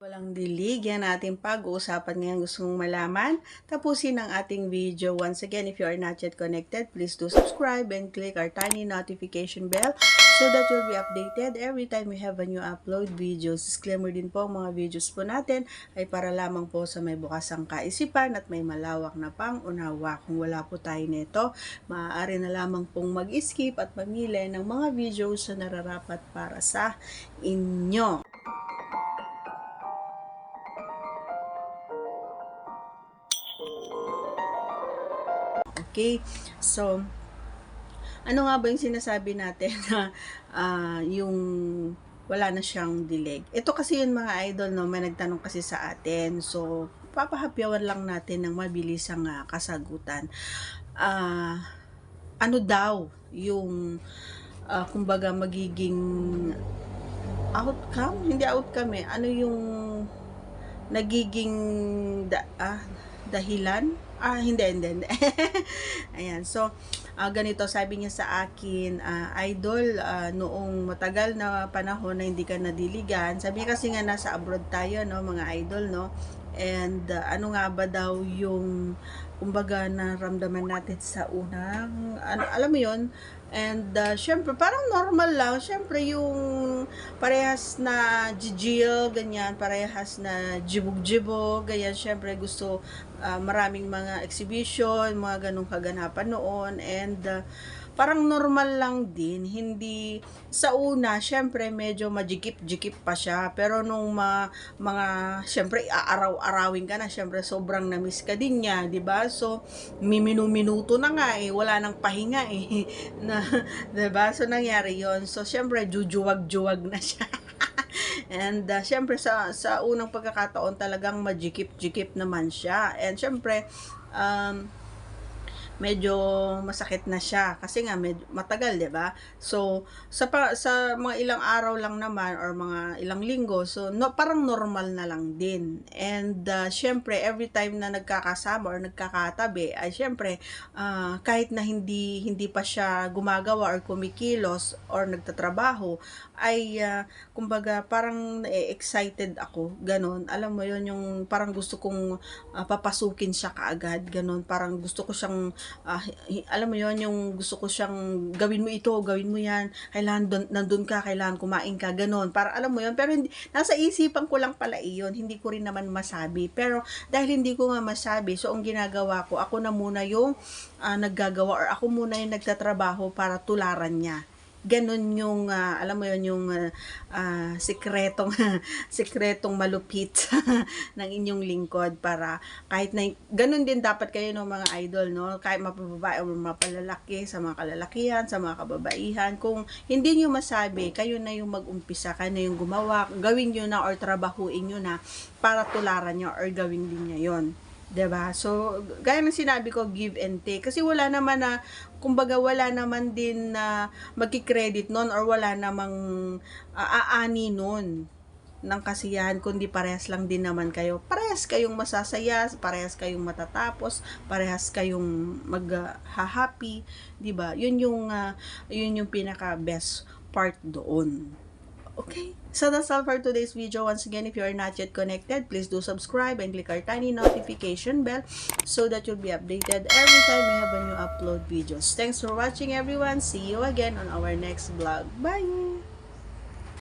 Walang dilig, yan ating pag-uusapan ngayon. Gusto mong malaman? Tapusin ang ating video. Once again, if you are not yet connected, please do subscribe and click our tiny notification bell so that you'll be updated every time we have a new upload videos. Disclaimer din po, mga videos po natin ay para lamang po sa may bukasang kaisipan at may malawak na pang-unawa. Kung wala po tayo nito, maaari na lamang pong mag-skip at mamili ng mga videos na nararapat para sa inyo. Okay, so ano nga ba yung sinasabi natin na yung wala na siyang dilig? Ito kasi yung mga idol, no, may nagtanong kasi sa atin. So, papahapyawan lang natin ng mabilisang kasagutan. Ano daw yung kumbaga magiging outcome? Hindi outcome eh. Ano yung nagiging dahilan? Hindi. Ayan, so, ganito, sabi niya sa akin, idol, noong matagal na panahon na hindi ka nadiligan, sabi niya kasi nga nasa abroad tayo, no, mga idol, no, and ano nga ba daw yung, kumbaga, naramdaman natin sa unang, alam mo yon. And syempre parang normal lang, syempre yung parehas na jijil, ganyan, parehas na jibog-jibog, ganyan, syempre gusto maraming mga exhibition, mga ganong kaganapan noon, and parang normal lang din, hindi sa una, syempre medyo majikip-jikip pa siya, pero nung mga syempre aaraw-arawin ka na, syempre sobrang na-miss ka din niya, 'di ba? So minuto na nga eh, wala nang pahinga eh na, 'di ba? So nangyari 'yon. So syempre jujuwag-juwag na siya. And syempre sa unang pagkakataon talagang majikip-jikip naman siya. And syempre medyo masakit na siya kasi nga matagal, 'di ba? So sa mga ilang araw lang naman or mga ilang linggo, so parang normal na lang din. And syempre every time na nagkakasama or nagkakatabi ay syempre kahit na hindi pa siya gumagawa or kumikilos or nagtatrabaho ay kumbaga parang excited ako, ganun. Alam mo yon, yung parang gusto kong papasukin siya kaagad, ganun. Parang gusto ko siyang alam mo yon, yung gusto ko siyang gawin mo ito, gawin mo yan, kailangan nandun ka, kailangan kumain ka, ganun. Para alam mo yon, pero hindi, nasa isipan ko lang pala iyon, hindi ko rin naman masabi. Pero dahil hindi ko nga masabi, so ang ginagawa ko, ako na muna yung naggagawa or ako muna yung nagtatrabaho para tularan niya. Ganon yung alam mo yon, yung sikretong sikretong malupit ng inyong lingkod, para kahit na ganon din dapat kayo ng mga idol, no, kahit mapababae o mapalalaki, sa mga kalalakihan, sa mga kababaihan, kung hindi niyo masabi, kayo na yung mag-umpisa, kayo na yung gumawa, gawin niyo na or trabahuin niyo na para tularan niyo or gawin din niya yon. 'Di ba? So, gaya ng sinabi ko, give and take. Kasi wala naman na, kumbaga wala naman din na magki-credit nun or wala namang aani nun ng kasiyahan, kundi parehas lang din naman kayo. Parehas kayong masasaya, parehas kayong matatapos, parehas kayong mag-happy, 'di ba? Yun yung pinaka best part doon. Okay, so that's all for today's video. Once again, if you are not yet connected, please do subscribe and click our tiny notification bell so that you'll be updated every time we have a new upload videos. Thanks for watching, everyone. See you again on our next vlog. Bye!